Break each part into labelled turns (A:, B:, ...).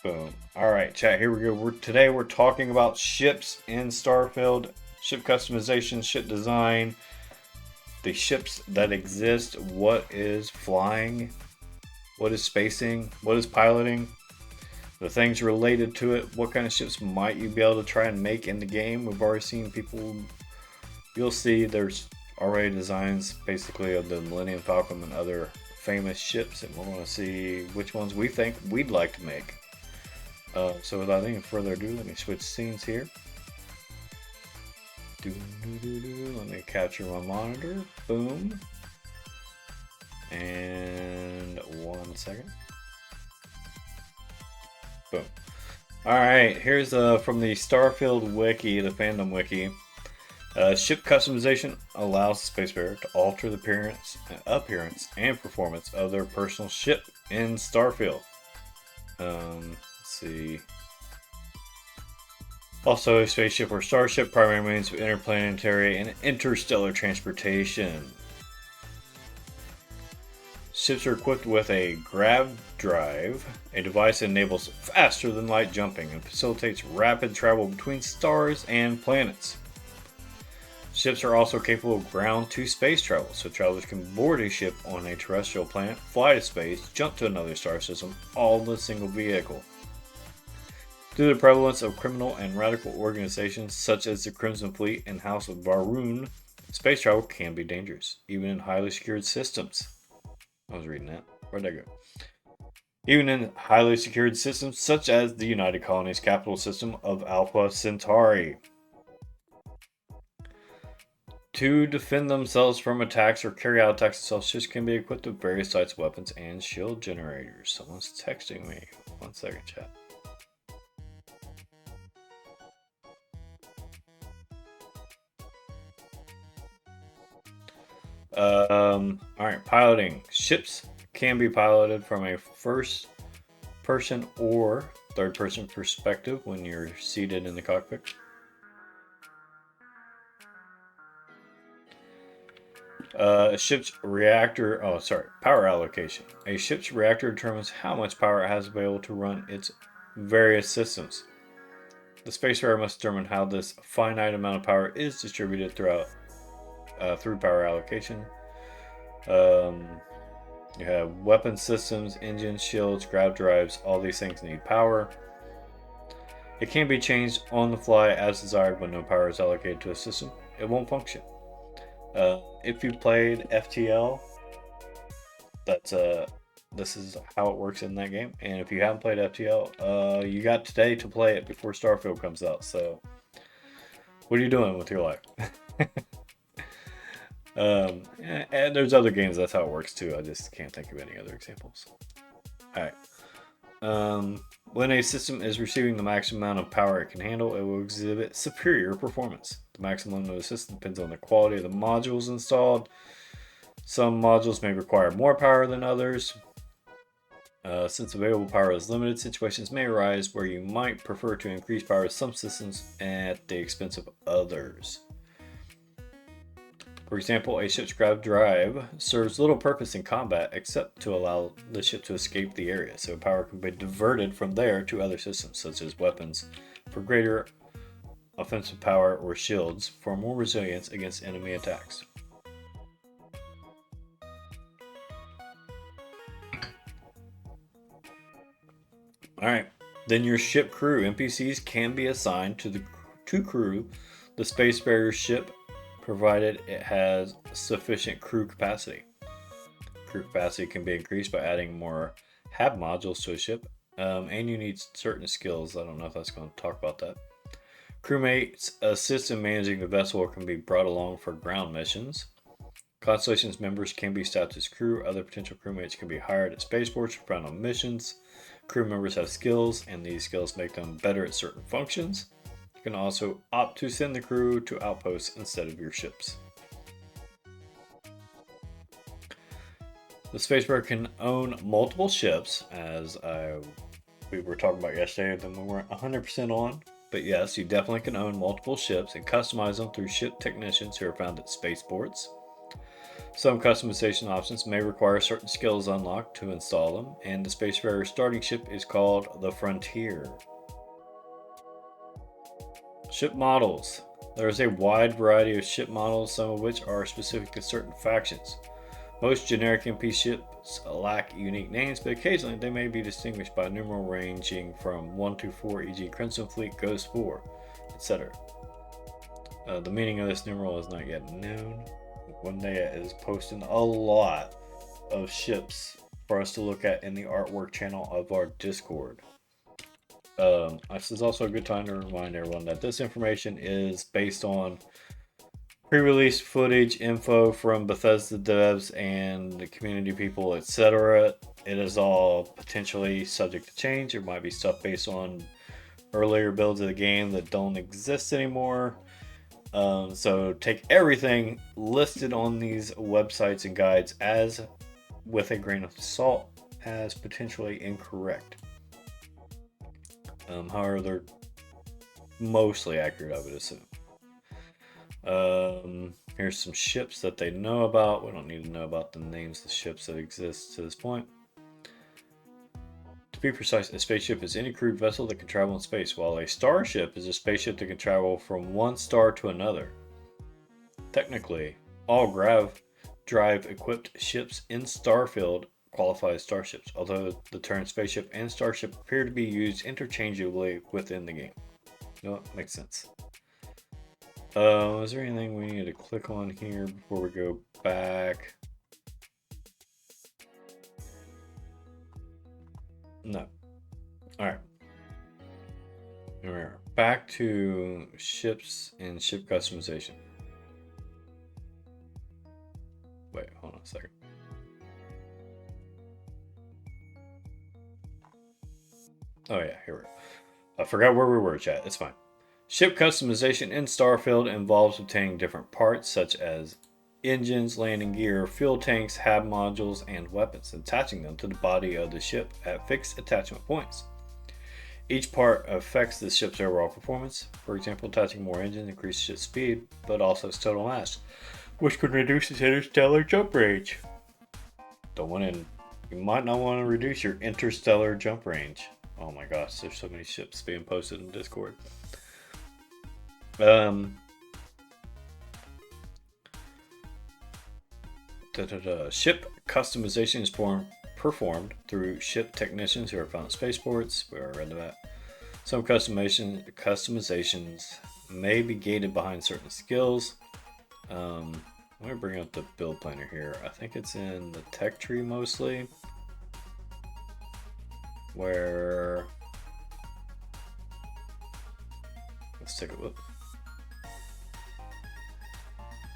A: Boom. All right, chat. Here we go. Today we're talking about ships in Starfield, ship customization, ship design, the ships that exist. What is flying? What is spacing? What is piloting? The things related to it. What kind of ships might you be able to try and make in the game? We've already seen people. You'll see there's already designs basically of the Millennium Falcon and other famous ships, and we're going to see which ones we think we'd like to make. So without any further ado, let me switch scenes here. Let me capture my monitor. Boom. And 1 second. Boom. Alright, here's from the Starfield Wiki, the Fandom Wiki. Ship customization allows the spacefarer to alter the appearance and performance of their personal ship in Starfield. Let's see. Also, a spaceship or starship, primary means of interplanetary and interstellar transportation. Ships are equipped with a grav drive, a device that enables faster than light jumping and facilitates rapid travel between stars and planets. Ships are also capable of ground to space travel, so travelers can board a ship on a terrestrial planet, fly to space, jump to another star system, all in a single vehicle. Due to the prevalence of criminal and radical organizations such as the Crimson Fleet and House of Varun, space travel can be dangerous, even in highly secured systems. I was reading that. Where'd that go? Even in highly secured systems such as the United Colonies capital system of Alpha Centauri. To defend themselves from attacks or carry out attacks themselves, ships can be equipped with various types of weapons and shield generators. Someone's texting me. 1 second, chat. Alright, piloting. Ships can be piloted from a first person or third person perspective when you're seated in the cockpit. Power allocation. A ship's reactor determines how much power it has available to run its various systems. The spacefarer must determine how this finite amount of power is distributed through power allocation. You have weapon systems, engines, shields, grav drives. All these things need power. It can be changed on the fly as desired when no power is allocated to a system. It won't function. If you played FTL, this is how it works in that game. And if you haven't played FTL, you got today to play it before Starfield comes out. So, what are you doing with your life? And there's other games that's how it works too. I just can't think of any other examples. Alright. When a system is receiving the maximum amount of power it can handle, it will exhibit superior performance. The maximum limit of the system depends on the quality of the modules installed. Some modules may require more power than others. Since available power is limited, situations may arise where you might prefer to increase power of some systems at the expense of others. For example, a ship's grav drive serves little purpose in combat except to allow the ship to escape the area, so power can be diverted from there to other systems, such as weapons, for greater offensive power, or shields, for more resilience against enemy attacks. Alright, then your ship crew. NPCs can be assigned to crew the spacefarer's ship, provided it has sufficient crew capacity. Crew capacity can be increased by adding more hab modules to a ship, and you need certain skills. I don't know if that's going to talk about that. Crewmates assist in managing the vessel or can be brought along for ground missions. Constellation's members can be staffed as crew. Other potential crewmates can be hired at spaceports for final missions. Crew members have skills, and these skills make them better at certain functions. You can also opt to send the crew to outposts instead of your ships. The spacefarer can own multiple ships, as we were talking about yesterday, then we weren't 100% on. But yes, you definitely can own multiple ships and customize them through ship technicians who are found at spaceports. Some customization options may require certain skills unlocked to install them, and the Spacefarer starting ship is called the Frontier. Ship models. There is a wide variety of ship models, some of which are specific to certain factions. Most generic MP ships lack unique names, but occasionally they may be distinguished by a numeral ranging from 1 to 4, e.g. Crimson Fleet, Ghost 4, etc. The meaning of this numeral is not yet known. One day is posting a lot of ships for us to look at in the artwork channel of our Discord. This is also a good time to remind everyone that this information is based on pre-release footage, info from Bethesda devs and the community people, etc. It is all potentially subject to change. There might be stuff based on earlier builds of the game that don't exist anymore. So take everything listed on these websites and guides as with a grain of salt, as potentially incorrect. However, they're mostly accurate, I would assume. Here's some ships that they know about. We don't need to know about the names of the ships that exist to this point. To be precise, a spaceship is any crewed vessel that can travel in space, while a starship is a spaceship that can travel from one star to another. Technically, all grav drive equipped ships in Starfield qualify as starships, although the terms spaceship and starship appear to be used interchangeably within the game. No, it makes sense. Is there anything we need to click on here before we go back? No. Alright. We're back to ships and ship customization. Wait, hold on a second. Oh yeah, here we go. I forgot where we were, chat. It's fine. Ship customization in Starfield involves obtaining different parts such as engines, landing gear, fuel tanks, hab modules, and weapons, attaching them to the body of the ship at fixed attachment points. Each part affects the ship's overall performance. For example, attaching more engines increases ship speed, but also its total mass, which could reduce its interstellar jump range. You might not want to reduce your interstellar jump range. Oh my gosh, there's so many ships being posted in Discord. Ship customization is performed through ship technicians who are found at spaceports. We already read that. Some customizations may be gated behind certain skills. I'm going to bring up the build planner here. I think it's in the tech tree mostly, where let's take a look.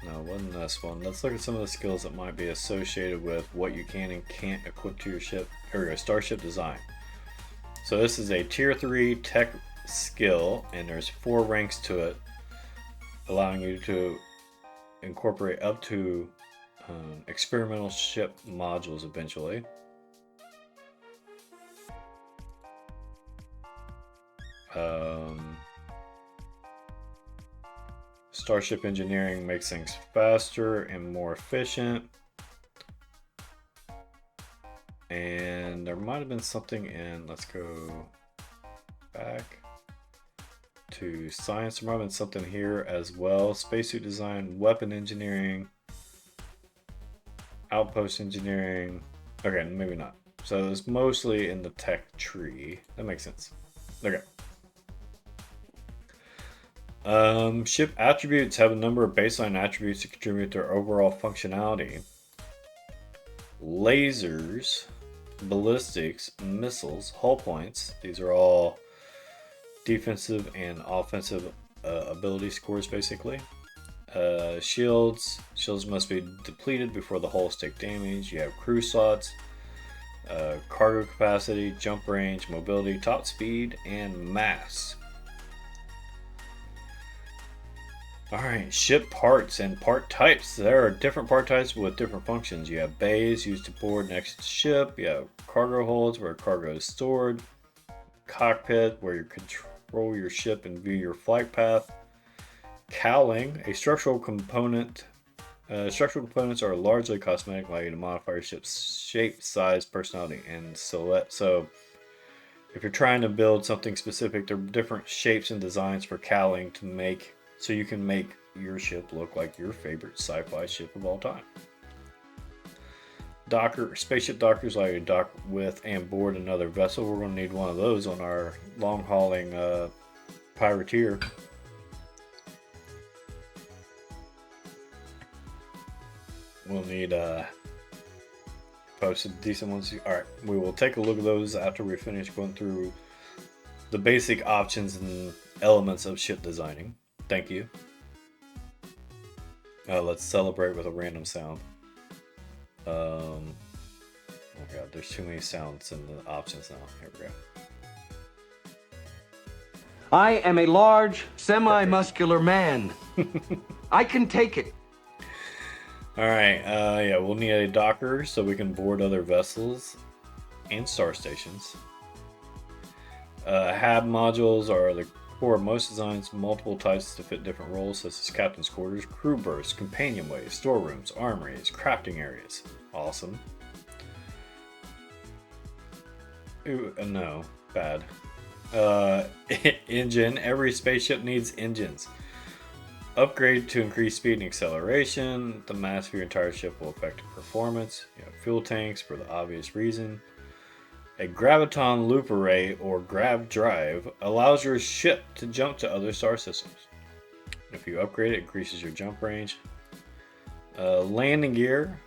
A: No, it wasn't this one. Let's look at some of the skills that might be associated with what you can and can't equip to your ship. Here we go, Starship Design. So this is a tier 3 tech skill, and there's 4 ranks to it, allowing you to incorporate up to experimental ship modules eventually. Starship engineering makes things faster and more efficient. And there might have been something in, let's go back to science. There might have been something here as well. Spacesuit design, weapon engineering, outpost engineering. Okay, maybe not. So it's mostly in the tech tree. That makes sense. Okay. Ship attributes have a number of baseline attributes to contribute to their overall functionality. Lasers, ballistics, missiles, hull points. These are all defensive and offensive ability scores, basically. Shields must be depleted before the hulls take damage. You have crew slots, cargo capacity, jump range, mobility, top speed, and mass. Alright, ship parts and part types. There are different part types with different functions. You have bays used to board next to the ship. You have cargo holds where cargo is stored. Cockpit where you control your ship and view your flight path. Cowling, a structural component Structural components are largely cosmetic, allowing you to modify your ship's shape, size, personality, and silhouette. So, if you're trying to build something specific, there are different shapes and designs for cowling to make, so you can make your ship look like your favorite sci-fi ship of all time. Spaceship dockers allow you to dock with and board another vessel. We're going to need one of those on our long-hauling privateer. We'll need posted decent ones. Alright, we will take a look at those after we finish going through the basic options and elements of ship designing. Thank you. Let's celebrate with a random sound. Oh god, there's too many sounds in the options now. Here we go.
B: I am a large, semi-muscular man. I can take it.
A: Alright, yeah, we'll need a docker so we can board other vessels and star stations. HAB modules are the core of most designs, multiple types to fit different roles, such as captain's quarters, crew berths, companionways, storerooms, armories, crafting areas. Awesome. Ooh, no, bad. Engine. Every spaceship needs engines. Upgrade to increase speed and acceleration. The mass of your entire ship will affect performance. You have fuel tanks for the obvious reason. A graviton loop array or grav drive allows your ship to jump to other star systems. If you upgrade it, increases your jump range. Landing gear,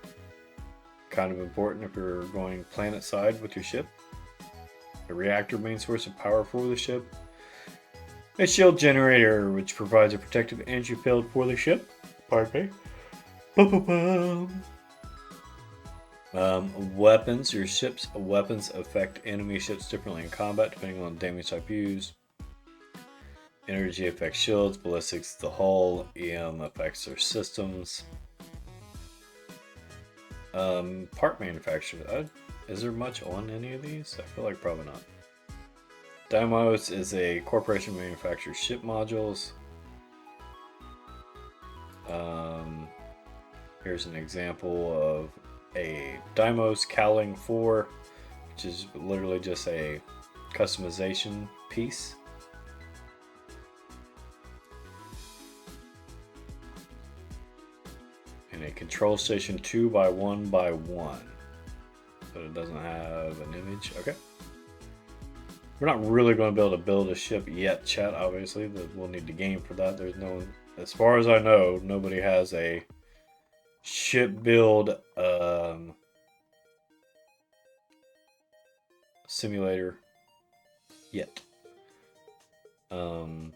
A: kind of important if you're going planet side with your ship. A reactor, main source of power for the ship. A shield generator, which provides a protective energy field for the ship. Pardon me. Weapons. Your ship's weapons affect enemy ships differently in combat depending on the damage type used. Energy affects shields, ballistics the hull, EM affects their systems. Part manufacturer. Is there much on any of these? I feel like probably not. Deimos is a corporation that manufactures ship modules. Here's an example of a Deimos Cowling 4, which is literally just a customization piece. And a control station 2x1x1. But it doesn't have an image. Okay. We're not really going to be able to build a ship yet, chat, obviously. But we'll need to game for that. There's no, as far as I know, nobody has a ship build simulator yet. Now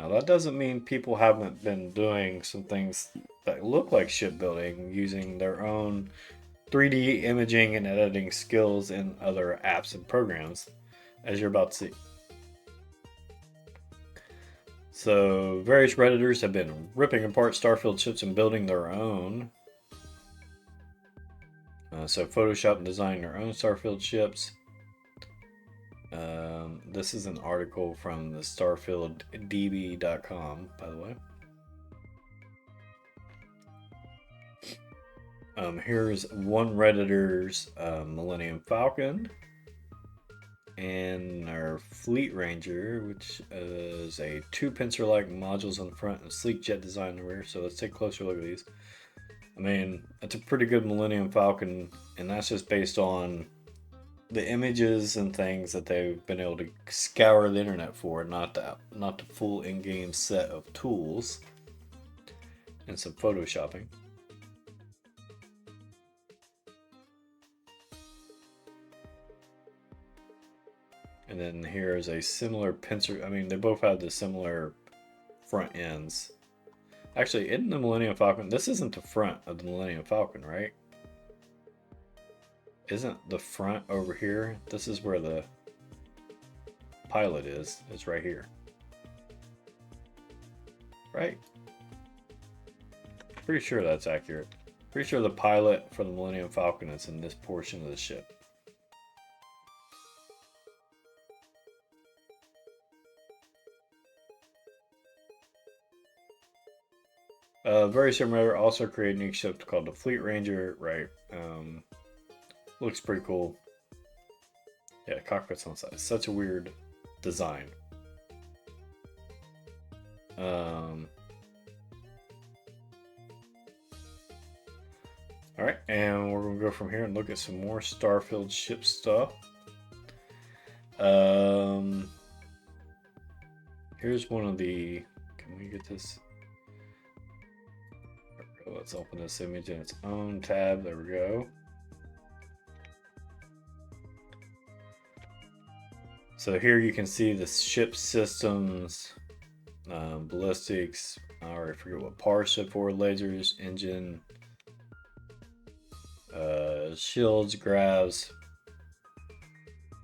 A: that doesn't mean people haven't been doing some things that look like shipbuilding using their own 3D imaging and editing skills in other apps and programs, as you're about to see. So various Redditors have been ripping apart Starfield ships and building their own. So Photoshop and designing their own Starfield ships. This is an article from the StarfieldDB.com, by the way. Here's one Redditor's Millennium Falcon and our Fleet Ranger, which is a two pincer-like modules on the front and a sleek jet design in the rear. So let's take a closer look at these. I mean, that's a pretty good Millennium Falcon, and that's just based on the images and things that they've been able to scour the internet for, not the full in-game set of tools and some photoshopping. And then here's a similar pincer. I mean, they both have the similar front ends. Actually, in the Millennium Falcon, this isn't the front of the Millennium Falcon, right? Isn't the front over here? This is where the pilot is. It's right here. Right? Pretty sure that's accurate. Pretty sure the pilot for the Millennium Falcon is in this portion of the ship. Very similar. Also created a unique ship called the Fleet Ranger. Right. Looks pretty cool. Yeah, cockpits on the side. Such a weird design. Alright, and we're going to go from here and look at some more Starfield ship stuff. Here's one of the... Can we get this? Let's open this image in its own tab. There we go. So here you can see the ship systems, ballistics, I forget what par ship for, lasers, engine, shields, gravs.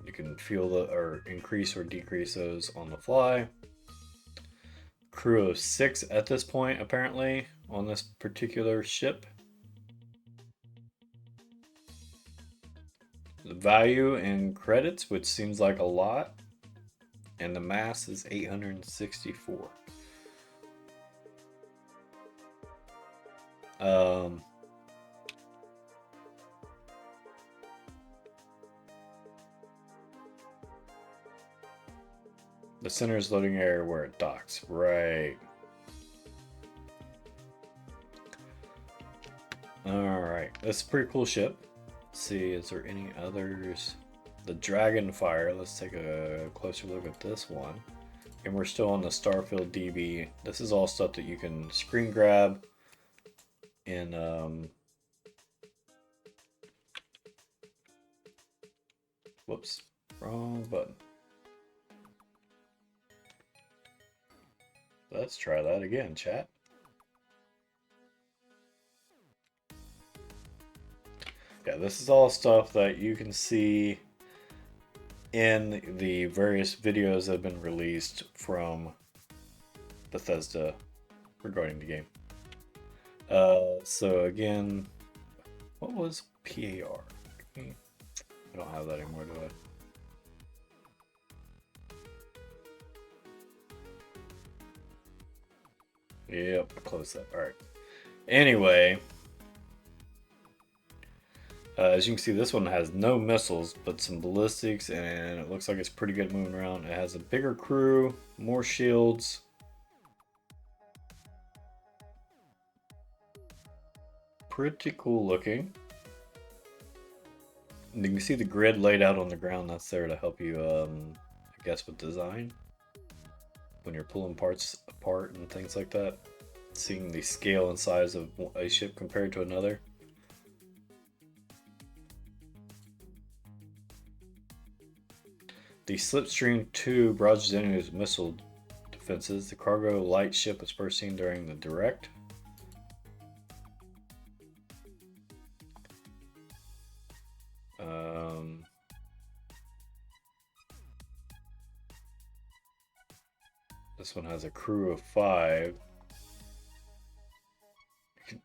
A: You can feel the or increase or decrease those on the fly. Crew of 6 at this point, apparently, on this particular ship. The value in credits, which seems like a lot, and the mass is 864. The center is loading area where it docks. Right. Alright. That's a pretty cool ship. Let's see, is there any others? The Dragonfire. Let's take a closer look at this one. And we're still on the Starfield DB. This is all stuff that you can screen grab in whoops, wrong button. Let's try that again, chat. Yeah, this is all stuff that you can see in the various videos that have been released from Bethesda regarding the game. So again, what was PAR? I don't have that anymore, do I? Yep, close that. Alright. Anyway, as you can see, this one has no missiles, but some ballistics, and it looks like it's pretty good moving around. It has a bigger crew, more shields. Pretty cool looking. And you can see the grid laid out on the ground. That's there to help you, I guess, with design. When you're pulling parts apart and things like that. Seeing the scale and size of a ship compared to another. The Slipstream 2 barrages enemies missile defenses. The cargo light ship was first seen during the direct. This one has a crew of 5.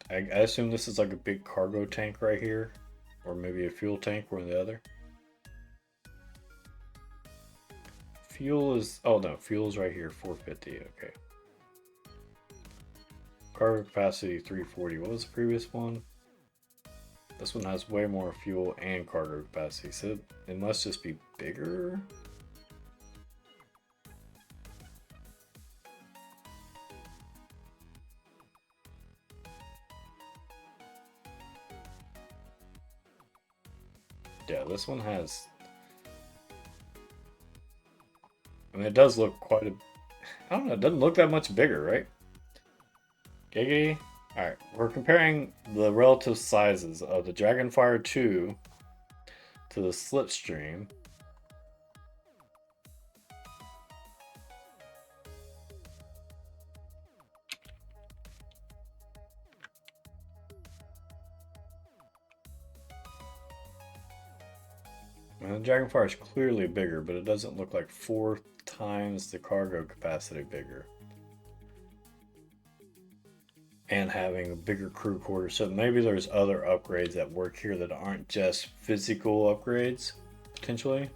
A: I assume this is like a big cargo tank right here, or maybe a fuel tank, one or the other. Fuel is, oh no, fuel is right here, 450, okay. Cargo capacity 340, what was the previous one? This one has way more fuel and cargo capacity, so it must just be bigger. Yeah, this one has, I mean, it does look quite a, I don't know, it doesn't look that much bigger, right? Giggity. Alright, we're comparing the relative sizes of the Dragonfire 2 to the Slipstream. And the Dragonfire is clearly bigger, but it doesn't look like 4 times the cargo capacity bigger. And having a bigger crew quarter. So maybe there's other upgrades that work here that aren't just physical upgrades, potentially.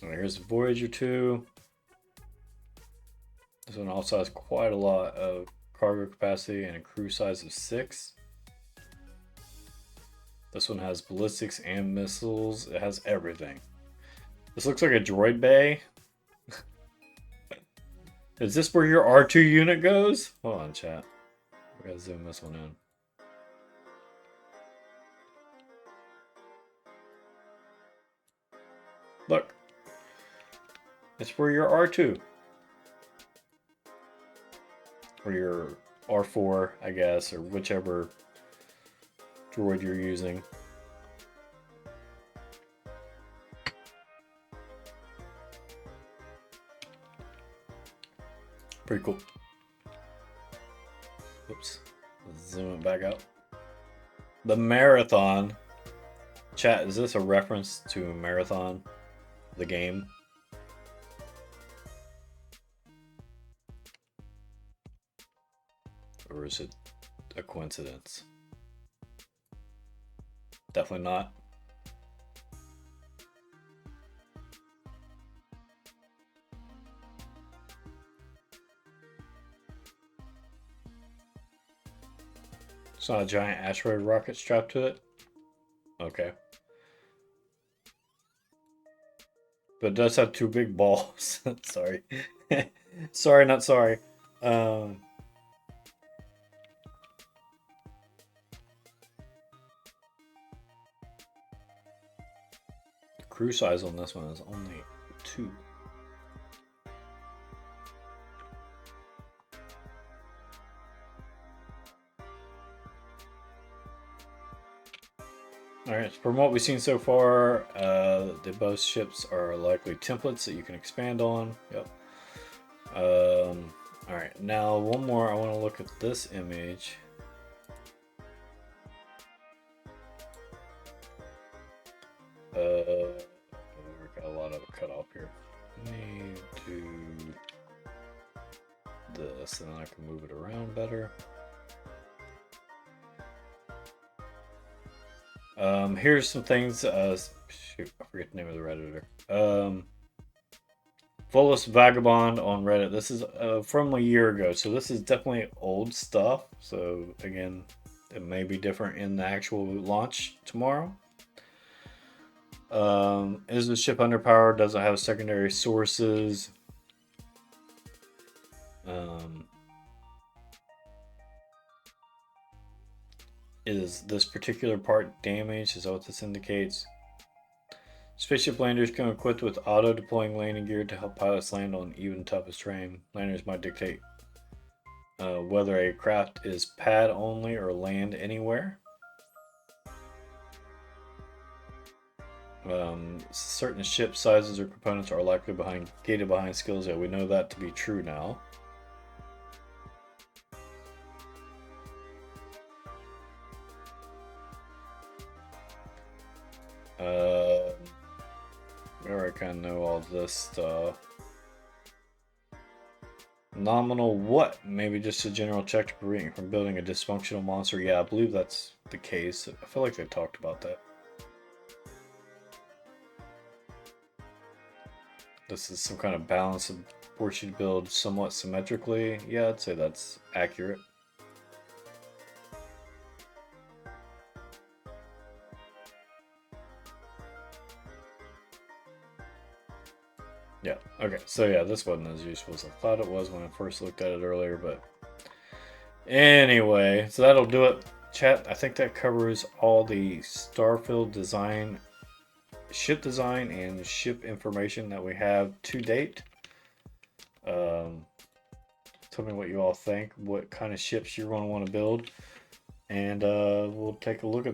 A: And here's the Voyager 2. This one also has quite a lot of cargo capacity and a crew size of 6. This one has ballistics and missiles. It has everything. This looks like a droid bay. Is this where your R2 unit goes? Hold on, chat. We gotta zoom this one in. Look. It's where your R2. Or your R4, I guess, or whichever droid you're using. Pretty cool. Oops. Let's zoom it back out. The Marathon. Chat, is this a reference to Marathon, the game? Or is it a coincidence? Definitely not. It's not a giant asteroid rocket strapped to it? Okay. But it does have 2 big balls. Sorry. Sorry, not sorry. The crew size on this one is only 2. Alright, so from what we've seen so far, both ships are likely templates that you can expand on. Yep. Alright, now one more. I want to look at this image. We've got a lot of it cut off here. Let me do this, and then I can move it around better. Here's some things. Shoot, I forget the name of the Redditor. Fullest Vagabond on Reddit. This is from a year ago, so this is definitely old stuff. So again, it may be different in the actual launch tomorrow. Is the ship underpowered? Doesn't have secondary sources. Is this particular part damaged? Is that what this indicates? Spaceship landers come equipped with auto-deploying landing gear to help pilots land on even toughest terrain. Landers might dictate whether a craft is pad only or land anywhere. Certain ship sizes or components are likely gated behind skills. Yeah, we know that to be true now. We already kind of know all this stuff. Nominal what? Maybe just a general check to prevent you from building a dysfunctional monster. Yeah, I believe that's the case. I feel like they talked about that. This is some kind of balance that force you to build somewhat symmetrically. Yeah, I'd say that's accurate. Yeah, okay, so yeah, this wasn't as useful as I thought it was when I first looked at it earlier, but anyway, so that'll do it. Chat, I think that covers all the Starfield design, ship design, and ship information that we have to date. Tell me what you all think, what kind of ships you're going to want to build, and we'll take a look at those.